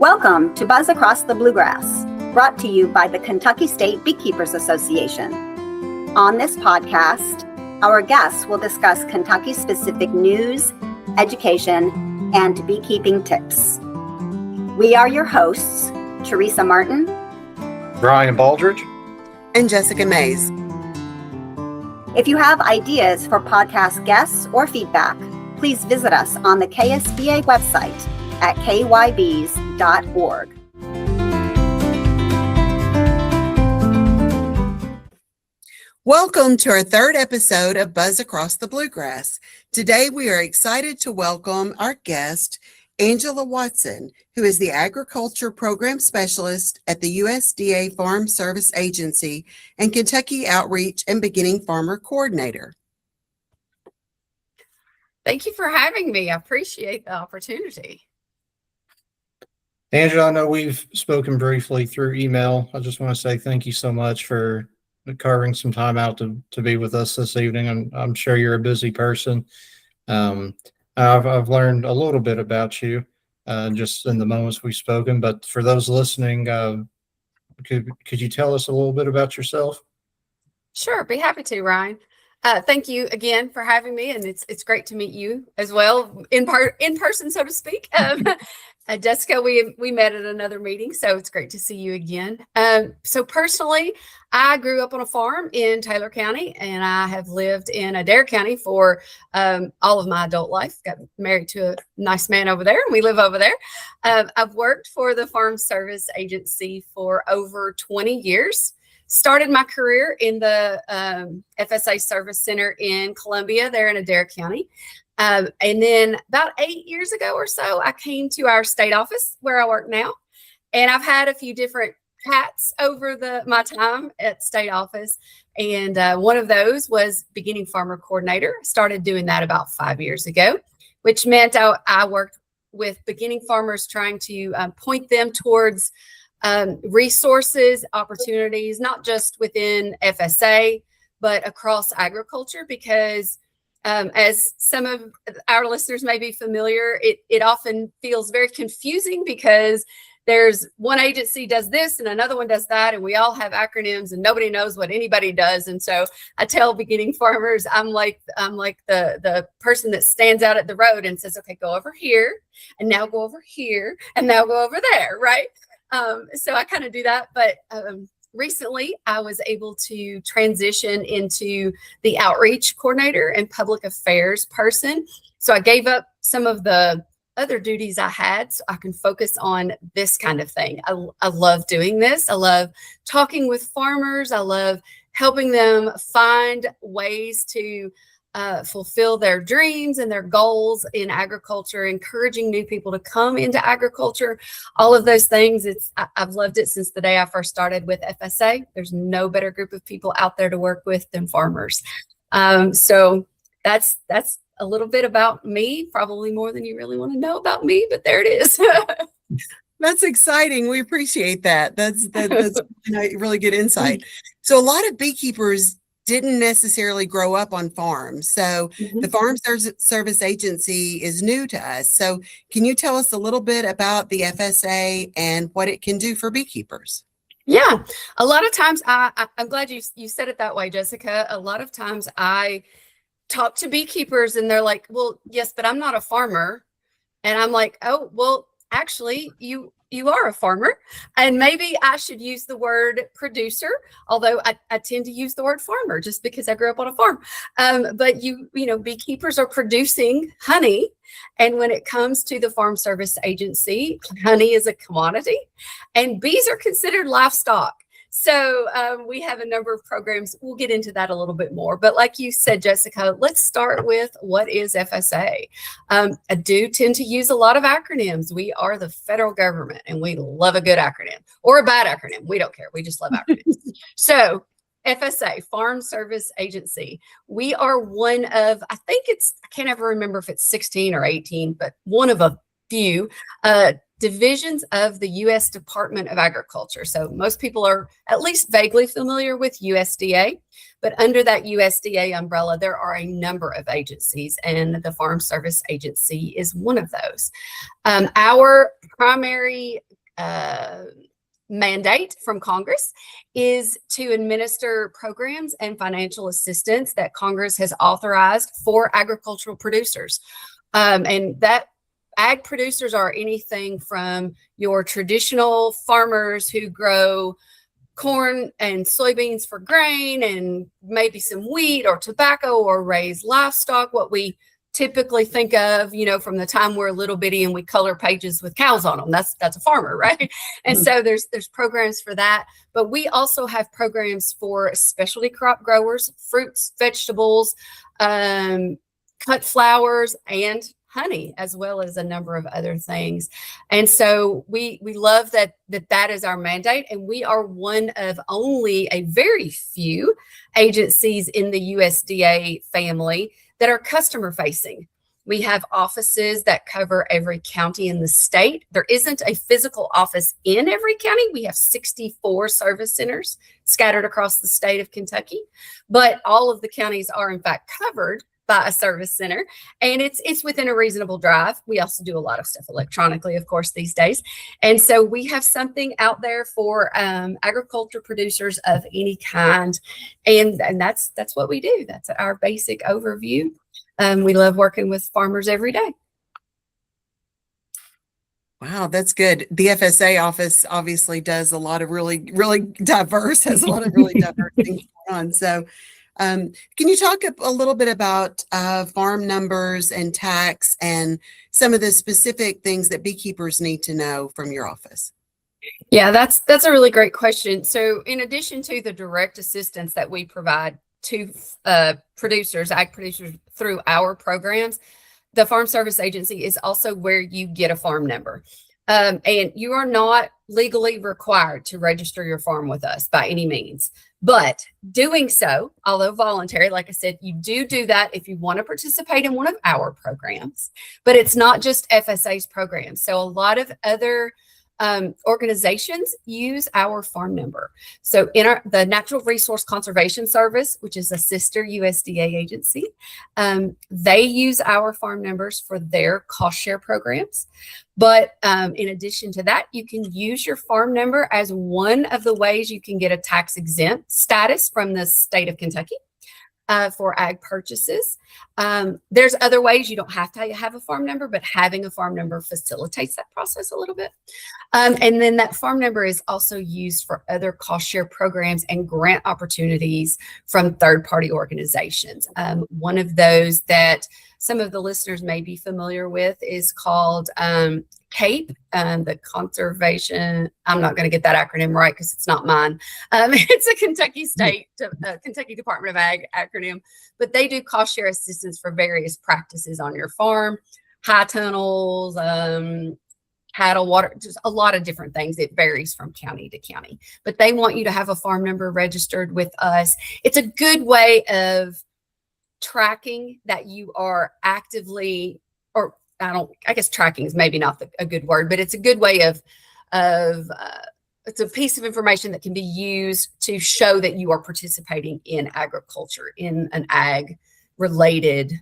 Welcome to Buzz Across the Bluegrass, brought to you by the Kentucky State Beekeepers Association. On this podcast, our guests will discuss Kentucky-specific news, education, and beekeeping tips. We are your hosts, Teresa Martin, Brian Baldridge, and Jessica Mays. If you have ideas for podcast guests or feedback, please visit us on the KSBA website at kybs.org. Welcome to our third episode of Buzz Across the Bluegrass. Today we are excited to welcome our guest, Angella Watson, who is the Agriculture Program Specialist at the USDA Farm Service Agency and Kentucky Outreach and Beginning Farmer Coordinator. Thank you for having me. I appreciate the opportunity. Angela, I know we've spoken briefly through email. I just want to say thank you so much for carving some time out to be with us this evening. I'm sure you're a busy person. I've learned a little bit about you just in the moments we've spoken, but for those listening, could you tell us a little bit about yourself? Sure, be happy to, Ryan. Thank you again for having me, and it's great to meet you as well in person, so to speak. Jessica, we met at another meeting, so it's great to see you again. So personally, I grew up on a farm in Taylor County, and I have lived in Adair County for all of my adult life. Got married to a nice man over there, and we live over there. I've worked for the Farm Service Agency for over 20 years. Started my career in the FSA Service Center in Columbia, there in Adair County. And then about 8 years ago or so, I came to our state office where I work now. And I've had a few different hats over my time at state office. And one of those was Beginning Farmer Coordinator. Started doing that about 5 years ago, which meant I worked with beginning farmers, trying to point them towards resources, opportunities, not just within FSA, but across agriculture, because as some of our listeners may be familiar, it often feels very confusing because there's one agency does this and another one does that, and we all have acronyms and nobody knows what anybody does. And so I tell beginning farmers, I'm like the person that stands out at the road and says, okay, go over here, and now go over here, and now go over there, right? So I kind of do that, but recently I was able to transition into the outreach coordinator and public affairs person. So I gave up some of the other duties I had so I can focus on this kind of thing. I love doing this. I love talking with farmers. I love helping them find ways to fulfill their dreams and their goals in agriculture, encouraging new people to come into agriculture, all of those things. I've loved it since the day I first started with FSA. There's no better group of people out there to work with than farmers. So that's a little bit about me, probably more than you really want to know about me, but there it is. That's exciting. We appreciate that. That's really good insight. So a lot of beekeepers didn't necessarily grow up on farms. So the Farm Service Agency is new to us. So can you tell us a little bit about the FSA and what it can do for beekeepers? Yeah, a lot of times I'm glad you said it that way, Jessica. A lot of times I talk to beekeepers and they're like, well, yes, but I'm not a farmer. And I'm like, oh, well, actually, you are a farmer, and maybe I should use the word producer, although I tend to use the word farmer just because I grew up on a farm. But beekeepers are producing honey. And when it comes to the Farm Service Agency, honey is a commodity and bees are considered livestock. So we have a number of programs. We'll get into that a little bit more. But like you said, Jessica, let's start with what is FSA. I do tend to use a lot of acronyms. We are the federal government, and we love a good acronym or a bad acronym. We don't care. We just love acronyms. So FSA, Farm Service Agency. We are one of, I can't ever remember if it's 16 or 18, but one of a few divisions of the U.S. Department of Agriculture. So most people are at least vaguely familiar with USDA, but under that USDA umbrella, there are a number of agencies, and the Farm Service Agency is one of those. Our primary mandate from Congress is to administer programs and financial assistance that Congress has authorized for agricultural producers. And that ag producers are anything from your traditional farmers who grow corn and soybeans for grain and maybe some wheat or tobacco or raise livestock, what we typically think of, from the time we're little bitty and we color pages with cows on them. That's a farmer, right? And so there's programs for that. But we also have programs for specialty crop growers, fruits, vegetables, cut flowers, and honey, as well as a number of other things. And so we love that is our mandate. And we are one of only a very few agencies in the USDA family that are customer facing. We have offices that cover every county in the state. There isn't a physical office in every county. We have 64 service centers scattered across the state of Kentucky, but all of the counties are in fact covered by a service center, and it's within a reasonable drive. We also do a lot of stuff electronically, of course, these days. And so we have something out there for agriculture producers of any kind. And that's what we do. That's our basic overview. We love working with farmers every day. Wow, that's good. The FSA office obviously does a lot of really, really diverse, has a lot of really diverse things going on. So can you talk a little bit about farm numbers and tax and some of the specific things that beekeepers need to know from your office? Yeah, that's a really great question. So in addition to the direct assistance that we provide to ag producers through our programs, the Farm Service Agency is also where you get a farm number. And you are not legally required to register your farm with us by any means. But doing so, although voluntary, like I said, you do that if you want to participate in one of our programs. But it's not just FSA's programs. So a lot of other organizations use our farm number. So in the Natural Resource Conservation Service, which is a sister USDA agency, they use our farm numbers for their cost share programs. But in addition to that, you can use your farm number as one of the ways you can get a tax exempt status from the state of Kentucky for ag purchases. There's other ways. You don't have to have a farm number, but having a farm number facilitates that process a little bit. And then that farm number is also used for other cost share programs and grant opportunities from third-party organizations. One of those that some of the listeners may be familiar with is called CAIP, the conservation. I'm not going to get that acronym right because it's not mine. It's a Kentucky State, Kentucky Department of Ag acronym, but they do cost share assistance for various practices on your farm, high tunnels, cattle, water, just a lot of different things. It varies from county to county, but they want you to have a farm number registered with us. It's a good way of tracking that you are actively, or I guess tracking is maybe not a good word, but it's a good way of it's a piece of information that can be used to show that you are participating in agriculture, in an ag related,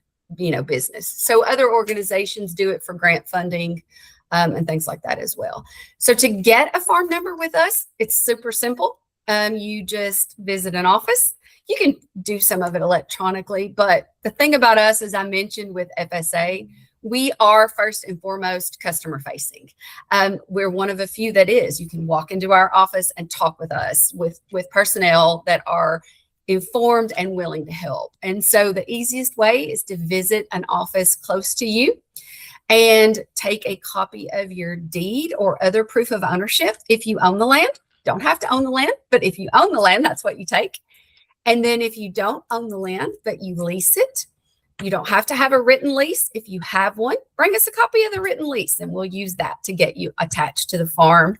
business. So other organizations do it for grant funding and things like that as well. So to get a farm number with us, it's super simple. You just visit an office. You can do some of it electronically, but the thing about us, as I mentioned with FSA, we are first and foremost customer facing. We're one of a few that is. You can walk into our office and talk with us, with personnel that are informed and willing to help. And so the easiest way is to visit an office close to you and take a copy of your deed or other proof of ownership. If you own the land, don't have to own the land, but if you own the land, that's what you take. And then if you don't own the land, but you lease it, you don't have to have a written lease. If you have one, bring us a copy of the written lease and we'll use that to get you attached to the farm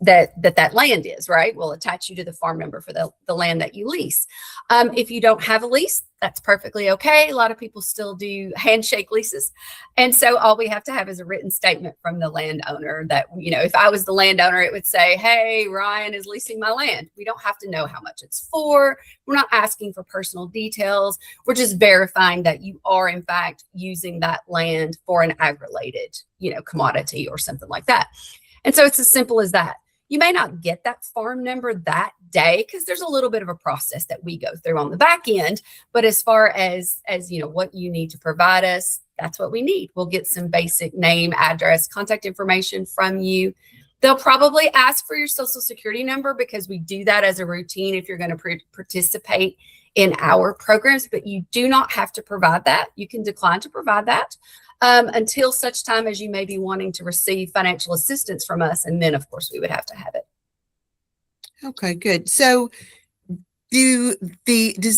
that land is, right? We'll attach you to the farm number for the land that you lease. If you don't have a lease, that's perfectly okay. A lot of people still do handshake leases. And so all we have to have is a written statement from the landowner that, if I was the landowner, it would say, hey, Ryan is leasing my land. We don't have to know how much it's for. We're not asking for personal details. We're just verifying that you are in fact using that land for an ag-related, commodity or something like that. And so it's as simple as that. You may not get that farm number that day because there's a little bit of a process that we go through on the back end. But as far as what you need to provide us, that's what we need. We'll get some basic name, address, contact information from you. They'll probably ask for your social security number because we do that as a routine if you're going to participate in our programs, but you do not have to provide that. You can decline to provide that until such time as you may be wanting to receive financial assistance from us. And then, of course, we would have to have it. Okay, good. So does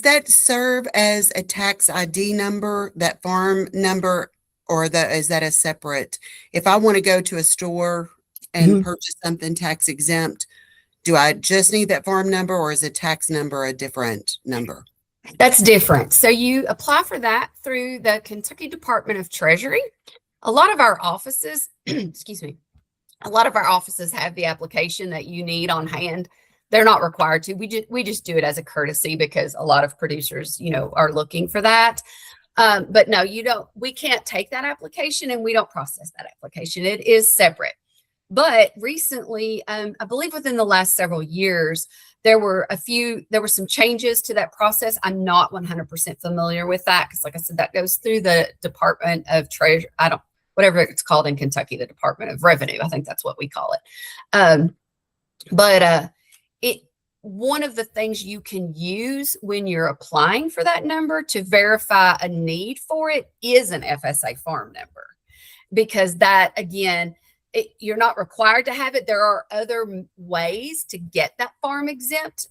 that serve as a tax ID number, that farm number, or is that a separate? If I want to go to a store and purchase something tax exempt, do I just need that farm number, or is a tax number a different number? That's different. So you apply for that through the Kentucky Department of Treasury. A lot of our offices, excuse me, a lot of our offices have the application that you need on hand. They're not required to. We just do it as a courtesy because a lot of producers, are looking for that. But no, you don't. We can't take that application and we don't process that application. It is separate. But recently, I believe within the last several years, there were some changes to that process. I'm not 100% familiar with that because, like I said, that goes through the Department of Treasury. Whatever it's called in Kentucky, the Department of Revenue. I think that's what we call it. But one of the things you can use when you're applying for that number to verify a need for it is an FSA farm number, because that, again, you're not required to have it. There are other ways to get that farm exempt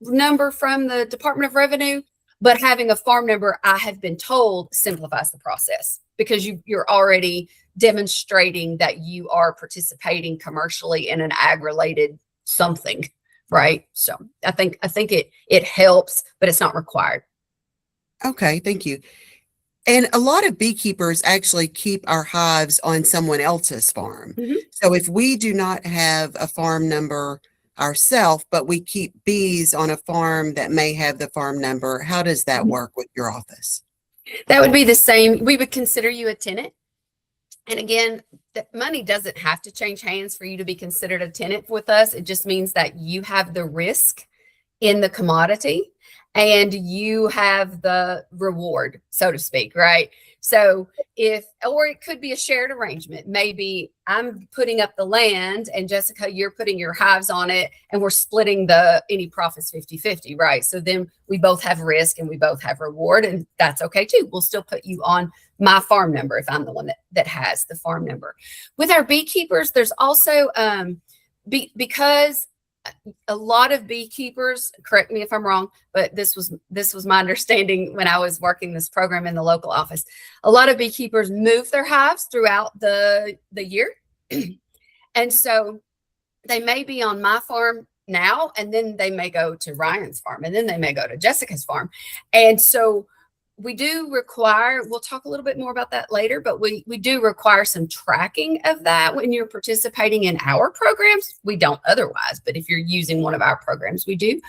number from the Department of Revenue, but having a farm number, I have been told, simplifies the process because you're already demonstrating that you are participating commercially in an ag-related something, right? So I think it helps, but it's not required. Okay, thank you. And a lot of beekeepers actually keep our hives on someone else's farm. So if we do not have a farm number ourselves, but we keep bees on a farm that may have the farm number, how does that work with your office? That would be the same. We would consider you a tenant. And again, the money doesn't have to change hands for you to be considered a tenant with us. It just means that you have the risk in the commodity and you have the reward, so to speak, right? So or it could be a shared arrangement. Maybe I'm putting up the land and Jessica, you're putting your hives on it and we're splitting any profits 50-50, right? So then we both have risk and we both have reward, and that's okay too. We'll still put you on my farm number if I'm the one that has the farm number. With our beekeepers, there's also, because a lot of beekeepers, correct me if I'm wrong, but this was my understanding when I was working this program in the local office. A lot of beekeepers move their hives throughout the year. And so they may be on my farm now, and then they may go to Ryan's farm, and then they may go to Jessica's farm. And so we do require, we'll talk a little bit more about that later, but we do require some tracking of that when you're participating in our programs. We don't otherwise, but if you're using one of our programs, we do.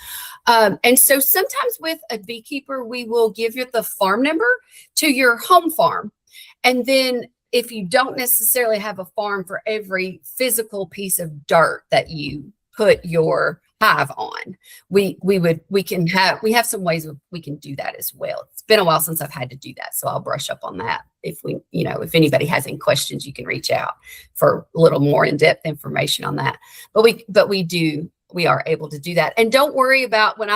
And so sometimes with a beekeeper, we will give you the farm number to your home farm. And then if you don't necessarily have a farm for every physical piece of dirt that you put your hive on, we have some ways we can do that as well. It's been a while since I've had to do that, so I'll brush up on that. If anybody has any questions, you can reach out for a little more in-depth information on that. But we are able to do that. And don't worry about when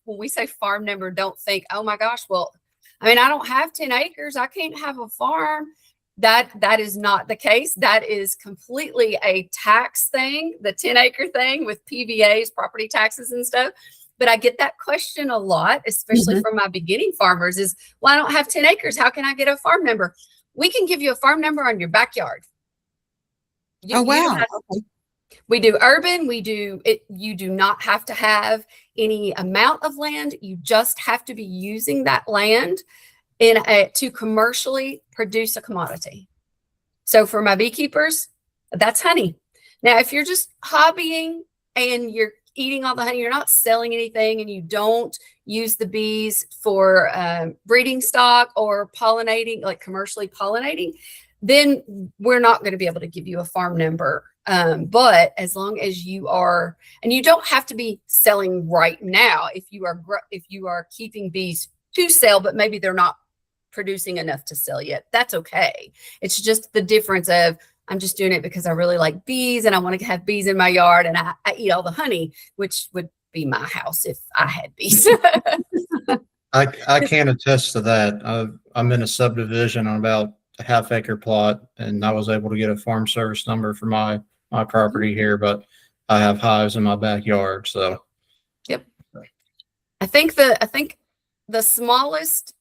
we say farm number, don't think, oh my gosh, well, I mean, I don't have 10 acres. I can't have a farm. That is not the case. That is completely a tax thing, the 10-acre thing with PVAs, property taxes and stuff. But I get that question a lot, especially from my beginning farmers, is, well, I don't have 10 acres. How can I get a farm number? We can give you a farm number on your backyard. Oh, wow. We do urban, we do it. You do not have to have any amount of land. You just have to be using that land to commercially produce a commodity. So for my beekeepers, that's honey. Now, if you're just hobbying and you're eating all the honey, you're not selling anything, and you don't use the bees for breeding stock or pollinating, like commercially pollinating, then we're not going to be able to give you a farm number. But as long as you are, and you don't have to be selling right now, if you are keeping bees to sell, but maybe they're not producing enough to sell yet, that's okay. It's just the difference of, I'm just doing it because I really like bees and I want to have bees in my yard, and I eat all the honey, which would be my house if I had bees. I can attest to that. I'm in a subdivision on about a half-acre plot, and I was able to get a farm service number for my property here, but I have hives in my backyard. So, yep. I think the smallest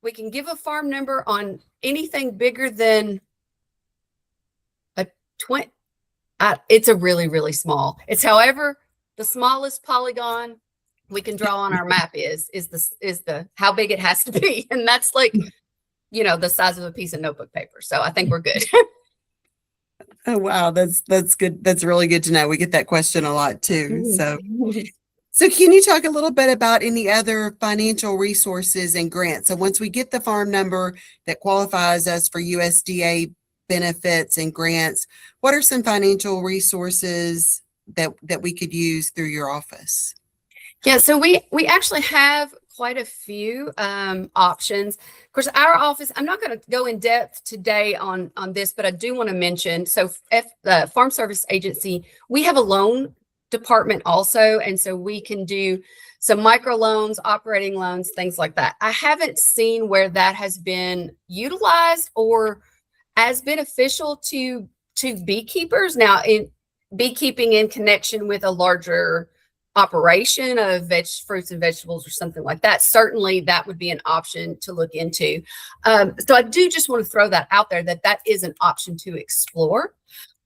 we can give a farm number on anything bigger than a 20. It's a really, really small. It's however the smallest polygon we can draw on our map is the how big it has to be, and that's like, the size of a piece of notebook paper. So I think we're good. Oh, wow. That's good. That's really good to know. We get that question a lot too. So can you talk a little bit about any other financial resources and grants? So once we get the farm number that qualifies us for USDA benefits and grants, what are some financial resources that we could use through your office? Yeah, so we actually have quite a few options. Of course, our office, I'm not going to go in depth today on this, but I do want to mention, so Farm Service Agency, we have a loan department also, and so we can do some micro loans, operating loans, things like that. I haven't seen where that has been utilized or as beneficial to beekeepers. Now, in beekeeping in connection with a larger operation of fruits and vegetables or something like that, certainly that would be an option to look into. So I do just want to throw that out there, that is an option to explore.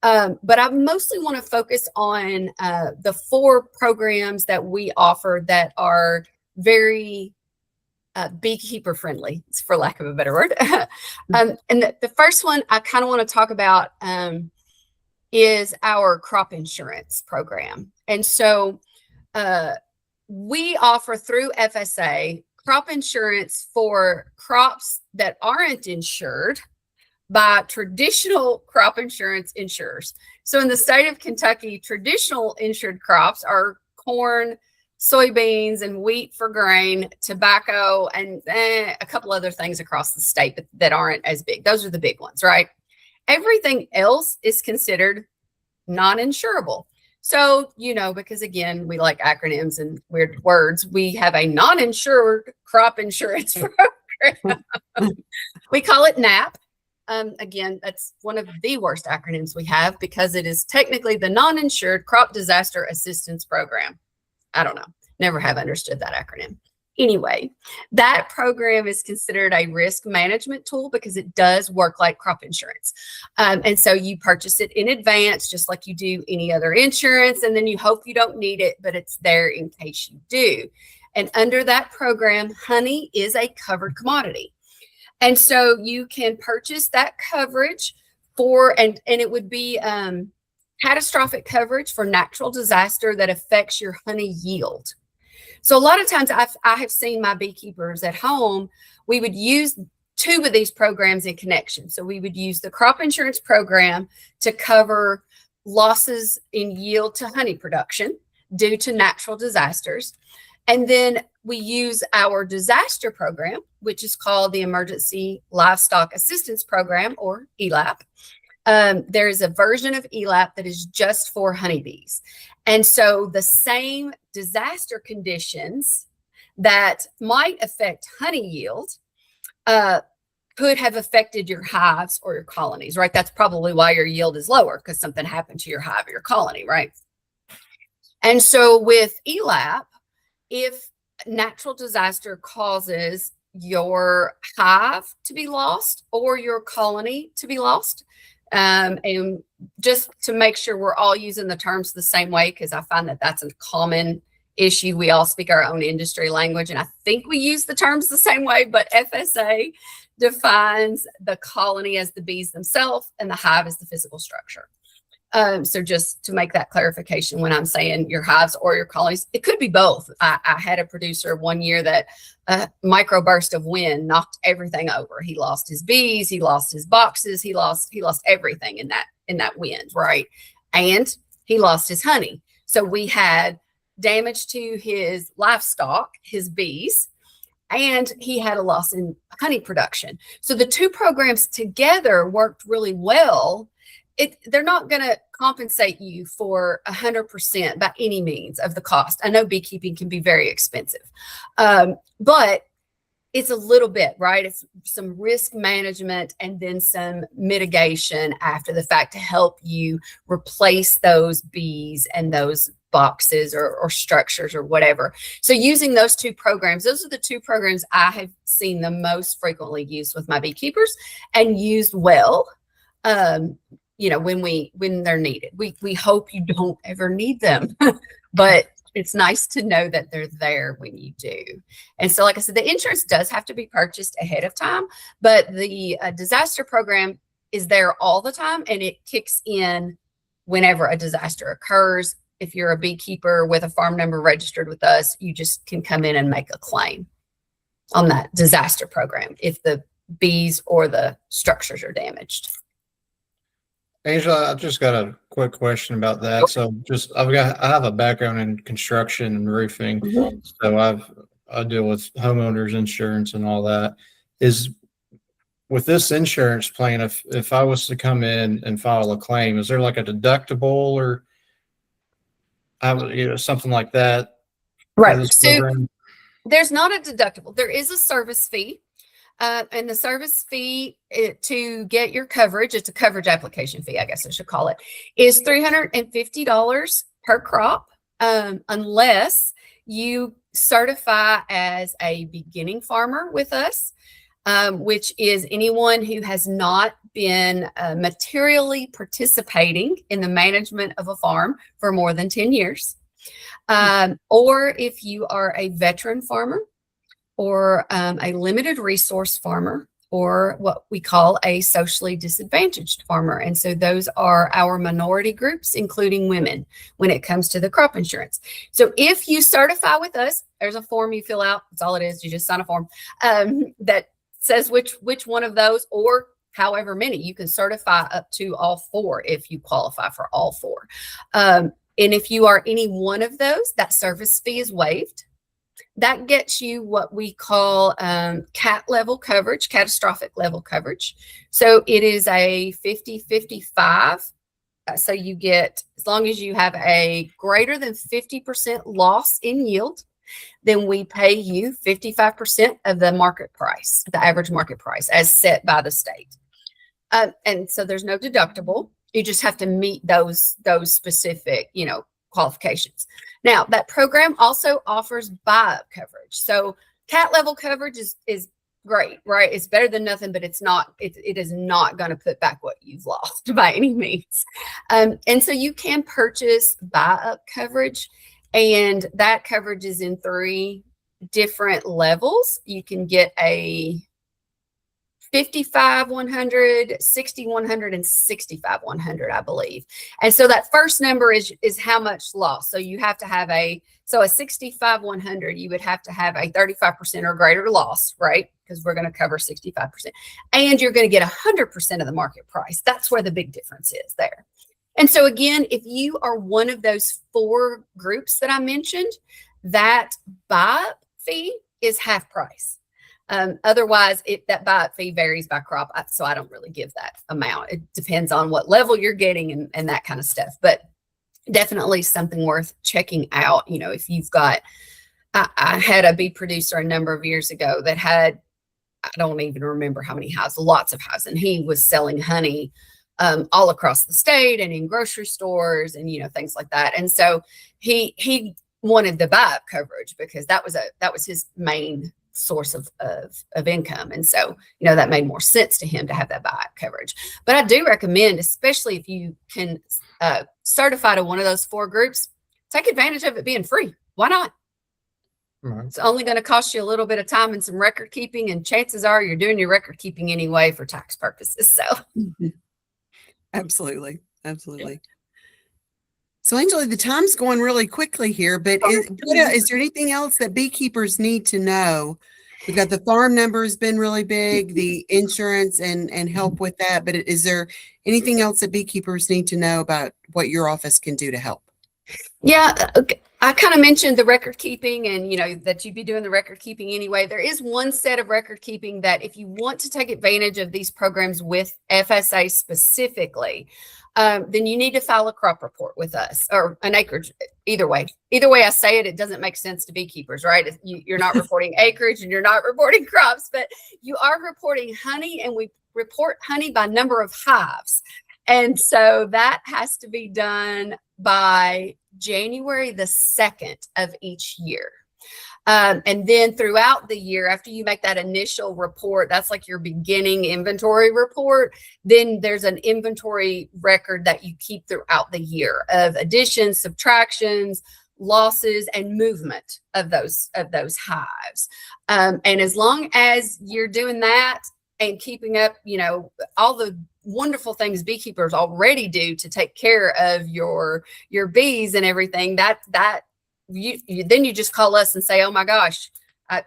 But I mostly want to focus on the 4 programs that we offer that are very beekeeper friendly, for lack of a better word. And the first one I kind of want to talk about is our crop insurance program. And so we offer through FSA crop insurance for crops that aren't insured by traditional crop insurance insurers. So in the state of Kentucky, traditional insured crops are corn, soybeans, and wheat for grain, tobacco, and a couple other things across the state that aren't as big. Those are the big ones, right? Everything else is considered non-insurable. So, because again, we like acronyms and weird words, we have a non-insured crop insurance program. We call it NAP. Again, that's one of the worst acronyms we have because it is technically the Non-Insured Crop Disaster Assistance Program. I don't know. Never have understood that acronym. Anyway, that program is considered a risk management tool because it does work like crop insurance. And so you purchase it in advance, just like you do any other insurance, and then you hope you don't need it, but it's there in case you do. And under that program, honey is a covered commodity. And so you can purchase that coverage and it would be catastrophic coverage for natural disaster that affects your honey yield. So a lot of times I have seen my beekeepers at home, we would use 2 of these programs in connection. So we would use the crop insurance program to cover losses in yield to honey production due to natural disasters. And then we use our disaster program, which is called the Emergency Livestock Assistance Program, or ELAP. There is a version of ELAP that is just for honeybees. And so the same disaster conditions that might affect honey yield could have affected your hives or your colonies, right? That's probably why your yield is lower, because something happened to your hive or your colony, right? And so with ELAP, if natural disaster causes your hive to be lost or your colony to be lost, And just to make sure we're all using the terms the same way, because I find that that's a common issue. We all speak our own industry language, and I think we use the terms the same way, but FSA defines the colony as the bees themselves and the hive as the physical structure. So just to make that clarification, when I'm saying your hives or your colonies, it could be both. I had a producer one year that a microburst of wind knocked everything over. He lost his bees, he lost his boxes, he lost everything in that wind, right? And he lost his honey. So we had damage to his livestock, his bees, and he had a loss in honey production. So the two programs together worked really well. They're not going to compensate you for 100% by any means of the cost. I know beekeeping can be very expensive, but it's a little bit, right? It's some risk management and then some mitigation after the fact to help you replace those bees and those boxes or structures or whatever. So using those two programs, those are the two programs I have seen the most frequently used with my beekeepers and used well. When they're needed. We hope you don't ever need them, but it's nice to know that they're there when you do. And so, like I said, the insurance does have to be purchased ahead of time, but the disaster program is there all the time, and it kicks in whenever a disaster occurs. If you're a beekeeper with a farm number registered with us, you just can come in and make a claim on that disaster program if the bees or the structures are damaged. Angela, I've just got a quick question about that. So I have a background in construction and roofing. Mm-hmm. So I deal with homeowners insurance and all that. Is with this insurance plan, if I was to come in and file a claim, is there like a deductible or something like that? Right. So there's not a deductible. There is a service fee. And the service fee to get your coverage, it's a coverage application fee, I guess I should call it, is $350 per crop, unless you certify as a beginning farmer with us, which is anyone who has not been materially participating in the management of a farm for more than 10 years, or if you are a veteran farmer, or a limited resource farmer, or what we call a socially disadvantaged farmer. And so those are our minority groups, including women, when it comes to the crop insurance. So if you certify with us, there's a form you fill out. That's all it is. You just sign a form that says which one of those, or however many. You can certify up to all four if you qualify for all four. And if you are any one of those, that service fee is waived. That gets you what we call CAT level coverage, catastrophic level coverage. So it is a 50-55. So you get, as long as you have a greater than 50% loss in yield, then we pay you 55% of the market price, the average market price as set by the state. And so there's no deductible. You just have to meet those specific, qualifications. Now, that program also offers buy-up coverage. So CAT level coverage is great, right? It's better than nothing, but it is not going to put back what you've lost by any means. And so you can purchase buy-up coverage, and that coverage is in 3 different levels. You can get a 55-100, 60-100, and 65-100, I believe. And so that first number is how much loss. So you have to have a 65-100, you would have to have a 35% or greater loss, right? Because we're going to cover 65%. And you're going to get 100% of the market price. That's where the big difference is there. And so again, if you are one of those 4 groups that I mentioned, that buy-up fee is half price. Otherwise, that buy-up fee varies by crop, so I don't really give that amount. It depends on what level you're getting and that kind of stuff. But definitely something worth checking out. If you've got, I had a bee producer a number of years ago that had, I don't even remember how many hives, lots of hives, and he was selling honey all across the state and in grocery stores and things like that. And so he wanted the buy-up coverage because that was his main source of income. And so, that made more sense to him to have that buyout coverage. But I do recommend, especially if you can certify to one of those 4 groups, take advantage of it being free. Why not? Right. It's only going to cost you a little bit of time and some record keeping, and chances are you're doing your record keeping anyway for tax purposes. So Absolutely. So Angela, the time's going really quickly here, but is there anything else that beekeepers need to know? We've got the farm number has been really big, the insurance and help with that, but is there anything else that beekeepers need to know about what your office can do to help? Yeah, I kind of mentioned the record keeping and, that you'd be doing the record keeping anyway. There is one set of record keeping that if you want to take advantage of these programs with FSA specifically, then you need to file a crop report with us or an acreage. Either way I say it, it doesn't make sense to beekeepers, right? You're not reporting acreage and you're not reporting crops, but you are reporting honey, and we report honey by number of hives. And so that has to be done by January the 2nd of each year. And then throughout the year, after you make that initial report, that's like your beginning inventory report. Then there's an inventory record that you keep throughout the year of additions, subtractions, losses, and movement of those hives. And as long as you're doing that and keeping up, all the wonderful things beekeepers already do to take care of your bees and everything, then you just call us and say, oh my gosh,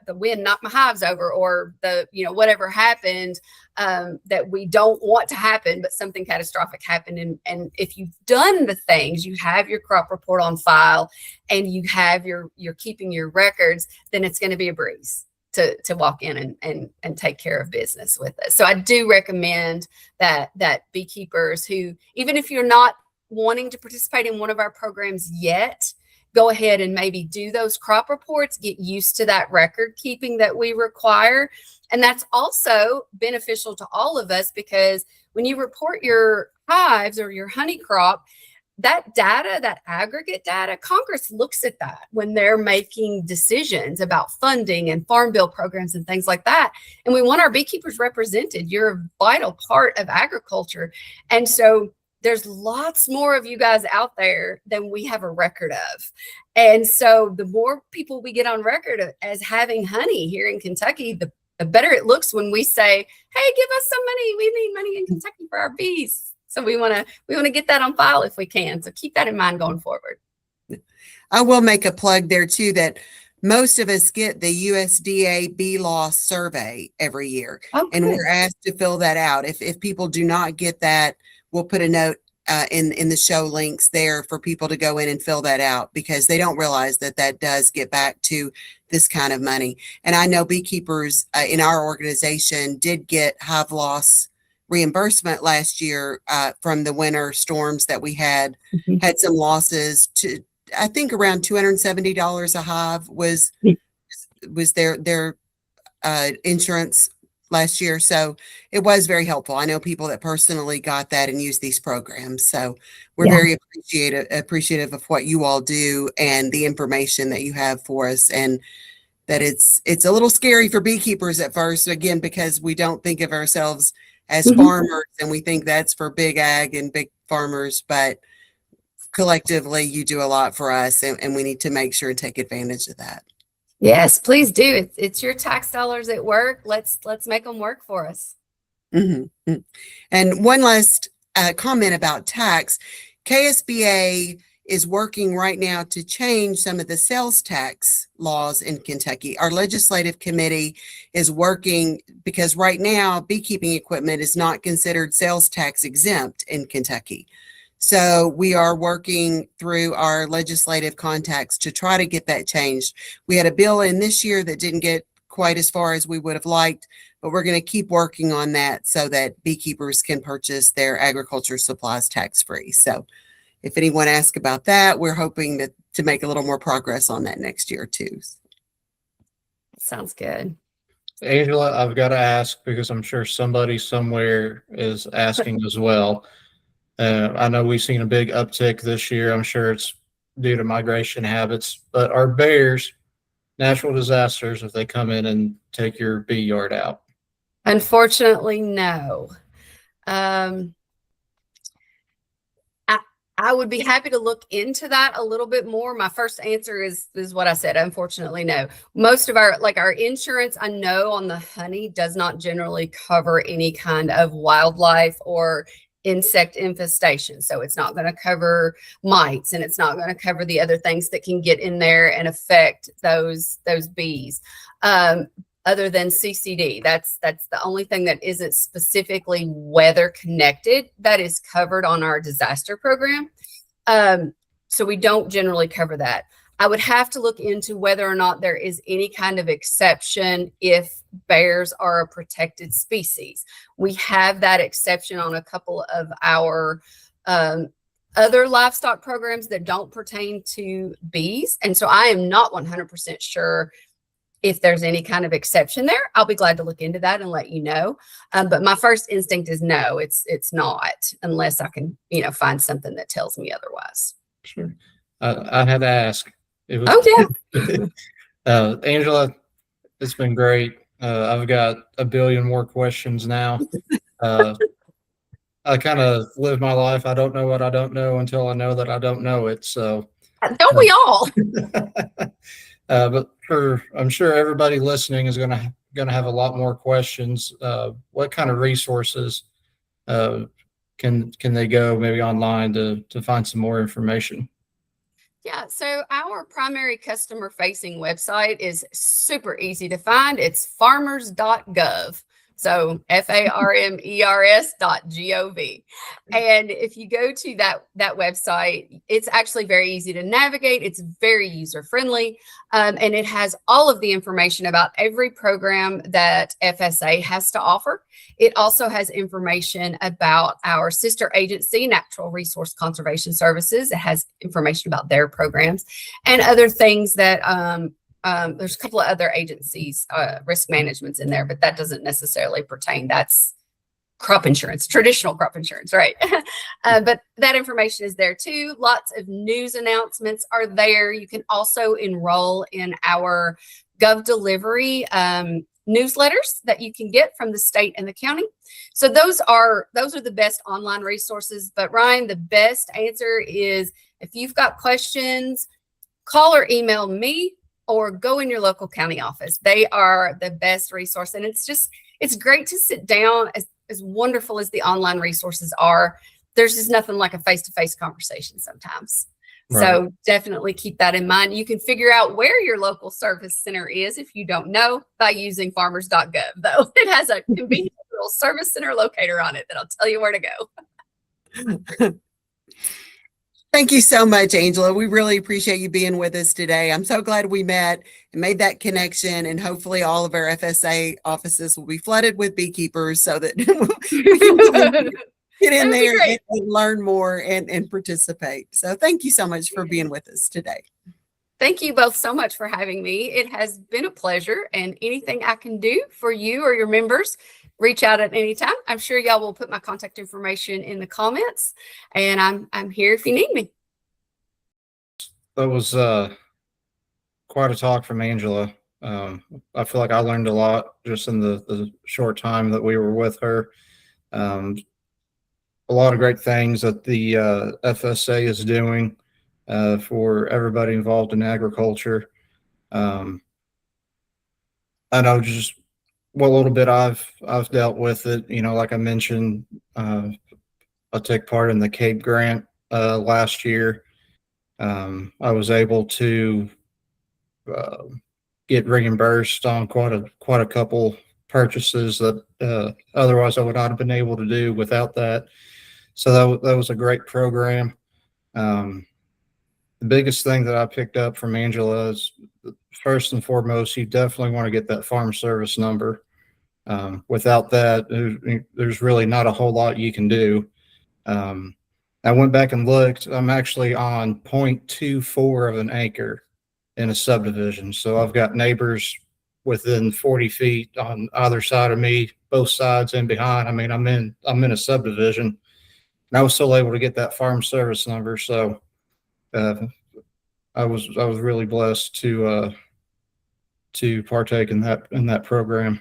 the wind knocked my hives over, or whatever happened that we don't want to happen, but something catastrophic happened. And if you've done the things, you have your crop report on file and you have you're keeping your records, then it's going to be a breeze to walk in and take care of business with us. So I do recommend that beekeepers who, even if you're not wanting to participate in one of our programs yet, go ahead and maybe do those crop reports, get used to that record keeping that we require. And that's also beneficial to all of us, because when you report your hives or your honey crop, that data, that aggregate data, Congress looks at that when they're making decisions about funding and farm bill programs and things like that. And we want our beekeepers represented. You're a vital part of agriculture. And so there's lots more of you guys out there than we have a record of. And so the more people we get on record as having honey here in Kentucky, the better it looks when we say, hey, give us some money. We need money in Kentucky for our bees. So we want to get that on file if we can. So keep that in mind going forward. I will make a plug there too, that most of us get the USDA bee loss survey every year. Oh, and good. we're asked to fill that out. If people do not get that, we'll put a note in the show links there for people to go in and fill that out, because they don't realize that does get back to this kind of money. And I know beekeepers in our organization did get hive loss reimbursement last year from the winter storms that we had. Had some losses to, I think, around $270 a hive was their insurance last year. So it was very helpful. I know people that personally got that and use these programs. So we're very appreciative of what you all do and the information that you have for us, and that it's a little scary for beekeepers at first, again, because we don't think of ourselves as farmers, and we think that's for big ag and big farmers, but collectively you do a lot for us, and we need to make sure and take advantage of that. Yes, please do. It's your tax dollars at work. Let's make them work for us. And one last comment about tax. KSBA is working right now to change some of the sales tax laws in Kentucky. Our legislative committee is working, because right now beekeeping equipment is not considered sales tax exempt in Kentucky. So we are working through our legislative contacts to try to get that changed. We had a bill in this year that didn't get quite as far as we would have liked, but we're going to keep working on that so that beekeepers can purchase their agriculture supplies tax-free. So if anyone asks about that, we're hoping to make a little more progress on that next year too. Sounds good. Angela, I've got to ask, because I'm sure somebody somewhere is asking as well. I know we've seen a big uptick this year. I'm sure it's due to migration habits, but our bears, natural disasters if they come in and take your bee yard out? Unfortunately, no. Um, I would be happy to look into that a little bit more. My first answer is what I said. Unfortunately, no. Most of our insurance, I know on the honey does not generally cover any kind of wildlife or insect infestation. So it's not going to cover mites, and it's not going to cover the other things that can get in there and affect those bees. Other than CCD, that's the only thing that isn't specifically weather connected that is covered on our disaster program. So we don't generally cover that. I would have to look into whether or not there is any kind of exception if bears are a protected species. We have that exception on a couple of our other livestock programs that don't pertain to bees. And so I am not 100% sure if there's any kind of exception there. I'll be glad to look into that and let you know. But my first instinct is no, it's not, unless I can, find something that tells me otherwise. Sure. I had to ask. It was, yeah. Angela, it's been great. I've got a billion more questions now. I kind of live my life. I don't know what I don't know until I know that I don't know it. So don't we all? But I'm sure everybody listening is going to have a lot more questions. What kind of resources can they go maybe online to find some more information? Yeah, so our primary customer facing website is super easy to find. It's farmers.gov. So farmers.gov. And if you go to that website, it's actually very easy to navigate. It's very user friendly. And it has all of the information about every program that FSA has to offer. It also has information about our sister agency, Natural Resource Conservation Services. It has information about their programs and other things that there's a couple of other agencies, risk management's in there, but that doesn't necessarily pertain. That's crop insurance, traditional crop insurance, right? But that information is there too. Lots of news announcements are there. You can also enroll in our Gov Delivery newsletters that you can get from the state and the county. So those are the best online resources. But Ryan, the best answer is if you've got questions, call or email me, or go in your local county office. They are the best resource. And it's great to sit down. As wonderful as the online resources are, there's just nothing like a face-to-face conversation sometimes. Right. So definitely keep that in mind. You can figure out where your local service center is if you don't know by using farmers.gov, though. It has a convenient little service center locator on it that'll tell you where to go. Thank you so much, Angela. We really appreciate you being with us today. I'm so glad we met and made that connection, and hopefully all of our FSA offices will be flooded with beekeepers so that we can get in there and learn more and participate. So thank you so much for being with us today. Thank you both so much for having me. It has been a pleasure, and anything I can do for you or your members, reach out at any time. I'm sure y'all will put my contact information in the comments, and I'm here if you need me. That was quite a talk from Angela. I feel like I learned a lot just in the short time that we were with her. A lot of great things that the FSA is doing for everybody involved in agriculture. I know just what little bit I've dealt with it. Like I mentioned, I took part in the CAIP grant last year. I was able to get reimbursed on quite a couple purchases that otherwise I would not have been able to do without that. So that was a great program. The biggest thing that I picked up from Angela is, first and foremost, you definitely want to get that farm service number. Without that, there's really not a whole lot you can do. I went back and looked. I'm actually on 0.24 of an acre in a subdivision. So I've got neighbors within 40 feet on either side of me, both sides and behind. I mean, I'm in a subdivision, and I was still able to get that farm service number. So I was really blessed to to partake in that program.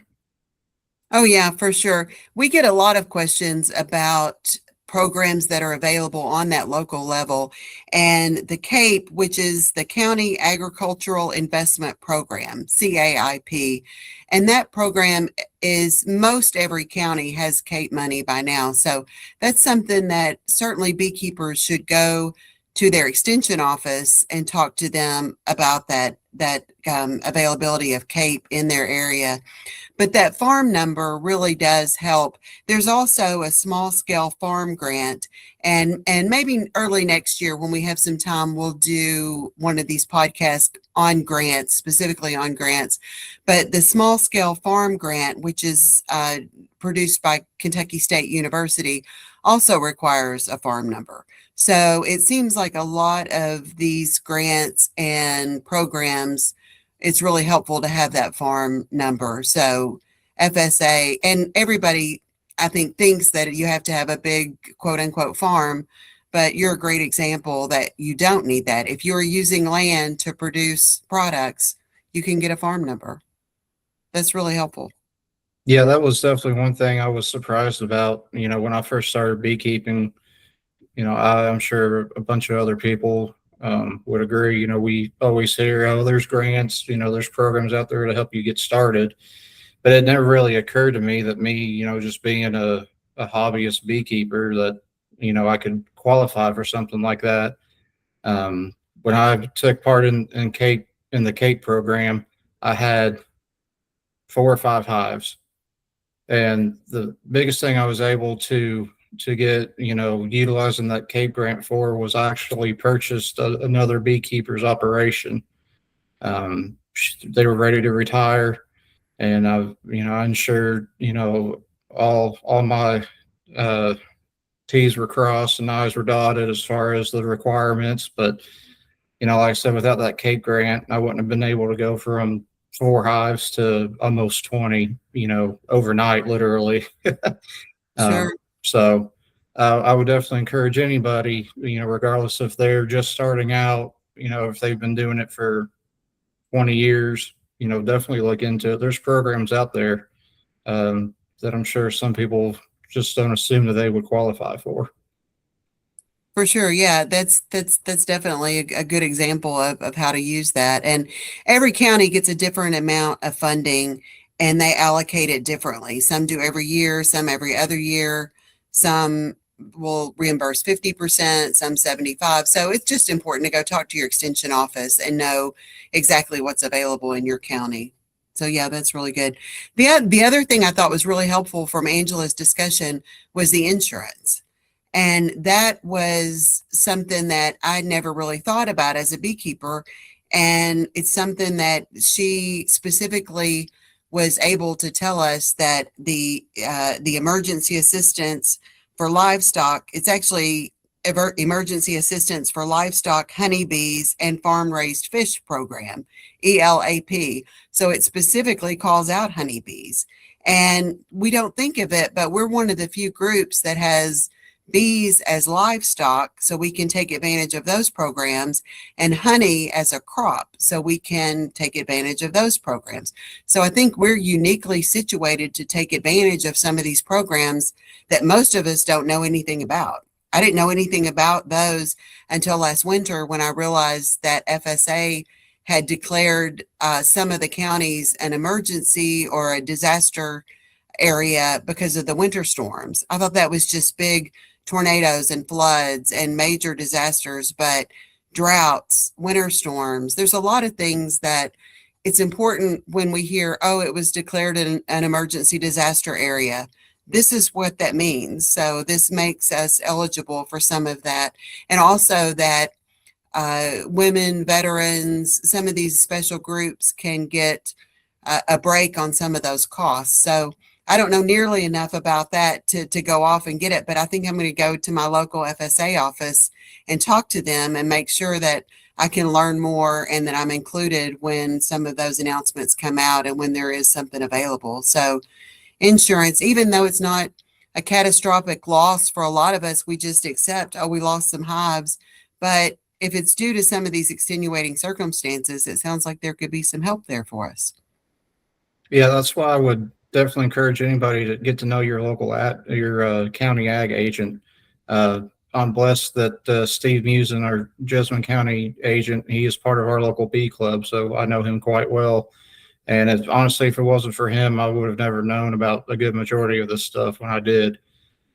Oh, yeah, for sure. We get a lot of questions about programs that are available on that local level. And the CAIP, which is the County Agricultural Investment Program, CAIP, and that program is most every county has CAIP money by now. So that's something that certainly beekeepers should go to their extension office and talk to them about that availability of CAIP in their area. But that farm number really does help. There's also a small scale farm grant, and maybe early next year when we have some time, we'll do one of these podcasts on grants, specifically on grants. But the small scale farm grant, which is produced by Kentucky State University, also requires a farm number. So it seems like a lot of these grants and programs, it's really helpful to have that farm number. So FSA, and everybody, I think, thinks that you have to have a big quote unquote farm, but you're a great example that you don't need that. If you're using land to produce products, you can get a farm number. That's really helpful. Yeah, that was definitely one thing I was surprised about. When I first started beekeeping, I'm sure a bunch of other people would agree. We always hear, oh, there's grants, there's programs out there to help you get started. But it never really occurred to me that me, just being a hobbyist beekeeper, that, I could qualify for something like that. When I took part in the CAIP program, I had 4 or 5 hives. And the biggest thing I was able to get, utilizing that CAIP grant for was I actually purchased another beekeeper's operation. They were ready to retire, and I insured, all my T's were crossed and I's were dotted as far as the requirements. But, like I said, without that CAIP grant, I wouldn't have been able to go from 4 hives to almost 20, overnight, literally. Sure. So I would definitely encourage anybody, regardless if they're just starting out, if they've been doing it for 20 years, definitely look into it. There's programs out there that I'm sure some people just don't assume that they would qualify for. For sure. Yeah, that's definitely a good example of how to use that. And every county gets a different amount of funding and they allocate it differently. Some do every year, some every other year, some will reimburse 50%, some 75. So it's just important to go talk to your extension office and know exactly what's available in your county. So yeah, that's really good. The other thing I thought was really helpful from Angela's discussion was the insurance. And that was something that I never really thought about as a beekeeper. And it's something that she specifically was able to tell us that the emergency assistance for livestock, it's actually emergency assistance for livestock, honeybees, and farm raised fish program, ELAP. So it specifically calls out honeybees. And we don't think of it, but we're one of the few groups that has bees as livestock, so we can take advantage of those programs, and honey as a crop, so we can take advantage of those programs. So I think we're uniquely situated to take advantage of some of these programs that most of us don't know anything about. I didn't know anything about those until last winter when I realized that FSA had declared some of the counties an emergency or a disaster area because of the winter storms. I thought that was just big tornadoes and floods and major disasters, but droughts, winter storms, there's a lot of things that it's important when we hear, oh, it was declared an emergency disaster area. This is what that means. So this makes us eligible for some of that. And also that women, veterans, some of these special groups can get a break on some of those costs. So I don't know nearly enough about that to go off and get it, but I think I'm going to go to my local FSA office and talk to them and make sure that I can learn more and that I'm included when some of those announcements come out and when there is something available. So insurance, even though it's not a catastrophic loss for a lot of us, we just accept, oh, we lost some hives. But if it's due to some of these extenuating circumstances, it sounds like there could be some help there for us. Yeah, that's why I would definitely encourage anybody to get to know your local your county ag agent. I'm blessed that Steve Musin, our Jessamine County agent, he is part of our local bee club, so I know him quite well. And honestly, if it wasn't for him, I would have never known about a good majority of this stuff when I did.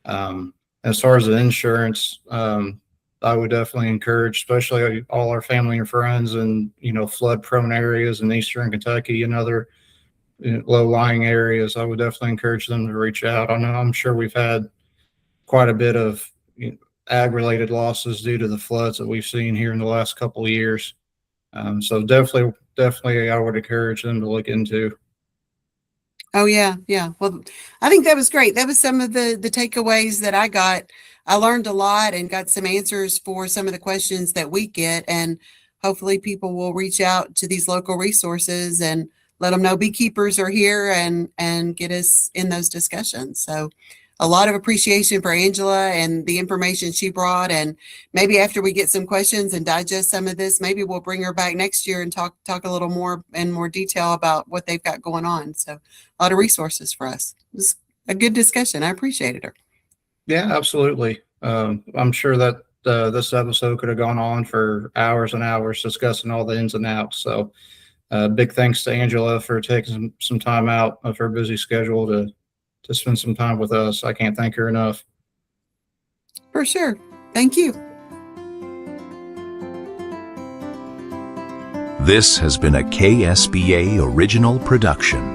As far as the insurance, I would definitely encourage, especially all our family and friends in, flood-prone areas in eastern Kentucky and other low-lying areas. I would definitely encourage them to reach out. I'm sure we've had quite a bit of ag-related losses due to the floods that we've seen here in the last couple of years. So definitely, I would encourage them to look into. Oh yeah, yeah. Well, I think that was great. That was some of the takeaways that I got. I learned a lot and got some answers for some of the questions that we get, and hopefully people will reach out to these local resources and let them know beekeepers are here and get us in those discussions. So a lot of appreciation for Angela and the information she brought. And maybe after we get some questions and digest some of this, maybe we'll bring her back next year and talk a little more in more detail about what they've got going on. So a lot of resources for us. It was a good discussion. I appreciated her. Yeah, absolutely. I'm sure that this episode could have gone on for hours and hours discussing all the ins and outs. So big thanks to Angela for taking some time out of her busy schedule to spend some time with us. I can't thank her enough. For sure. Thank you. This has been a KSBA original production.